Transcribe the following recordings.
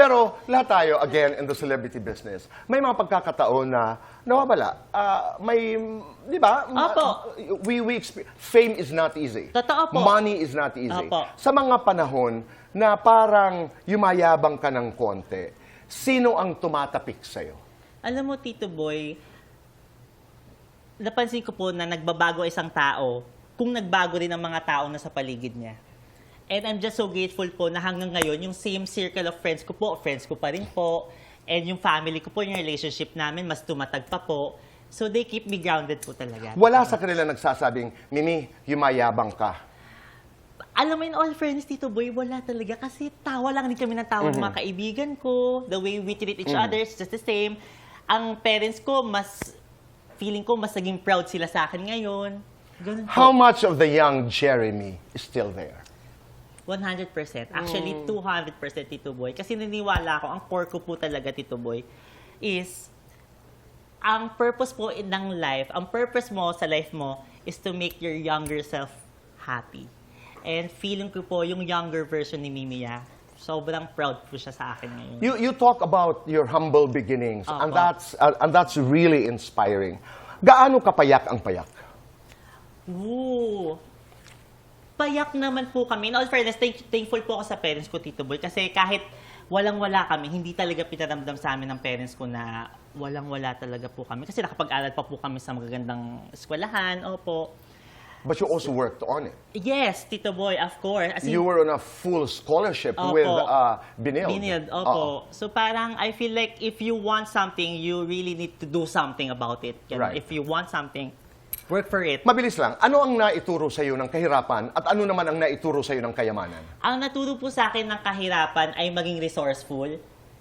Pero lahat tayo, again, in the celebrity business, may mga pagkakataon na nawawala. Di ba? Opo. Fame is not easy. Totoo po. Money is not easy. Opo. Sa mga panahon na parang yumayabang ka ng konti, sino ang tumatapik sa'yo? Alam mo, Tito Boy, napansin ko po na nagbabago isang tao kung nagbago rin ang mga tao na sa paligid niya. And I'm just so grateful po na hanggang ngayon, yung same circle of friends ko pa rin po. And yung family ko po, yung relationship namin, mas tumatag pa po. So they keep me grounded po talaga. Wala sa kanila nagsasabing, Mimi, yumayabang ka. Alam mo, in all fairness, Tito Boy, wala talaga. Kasi tawa lang din kami ng tawa ng mga kaibigan ko. The way we treat each other is just the same. Ang parents ko, feeling ko, mas naging proud sila sa akin ngayon. Ganun po. How much of the young Jeremy is still there? 100%. Actually, 200% Tito Boy. Kasi naniniwala ako, ang core ko po talaga, Tito Boy, is ang purpose po ng life, ang purpose mo sa life mo is to make your younger self happy. And feeling ko po, yung younger version ni Mimiya, sobrang proud po siya sa akin ngayon. You talk about your humble beginnings, and Opo. that's really inspiring. Gaano kapayak ang payak? Ooh. Payak naman po kami. In all fairness, thankful po ako sa parents ko, Tito Boy. Kasi kahit walang-wala kami, hindi talaga pinaramdam sa amin ng parents ko na walang-wala talaga po kami. Kasi nakapag-aral pa po kami sa magagandang eskwelahan. Opo. But you also worked on it. Yes, Tito Boy, of course. As in, You were on a full scholarship Opo. with Binild. Binild, opo. So parang I feel like if you want something, you really need to do something about it. Right. If you want something, work for it. Mabilis lang, ano ang naituro sa iyo ng kahirapan at ano naman ang naituro sa iyo ng kayamanan? Ang naturo po sa akin ng kahirapan ay maging resourceful.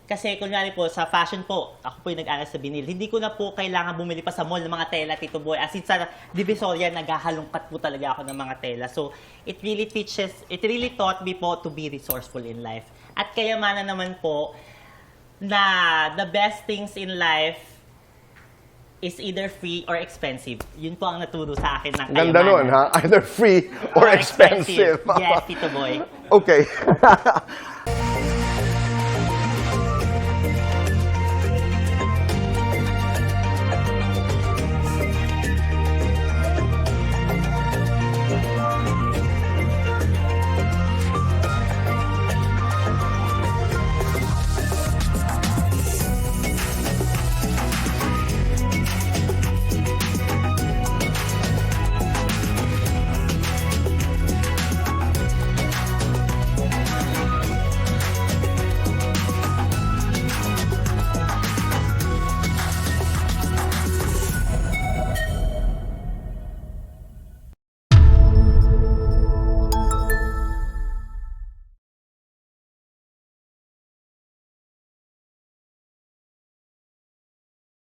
Kasi kunyari po, sa fashion po, ako po yung nag-aral sa Binil. Hindi ko na po kailangan bumili pa sa mall ng mga tela, Tito Boy. As in sa Divisoria, naghahalongkat po talaga ako ng mga tela. So, it really taught me po to be resourceful in life. At kayamanan naman po, na the best things in life is either free or expensive. Yun po ang naturo sa akin ng kayamanan. Ganda nun, ha? Either free or expensive. Yes, Tito Boy. Okay.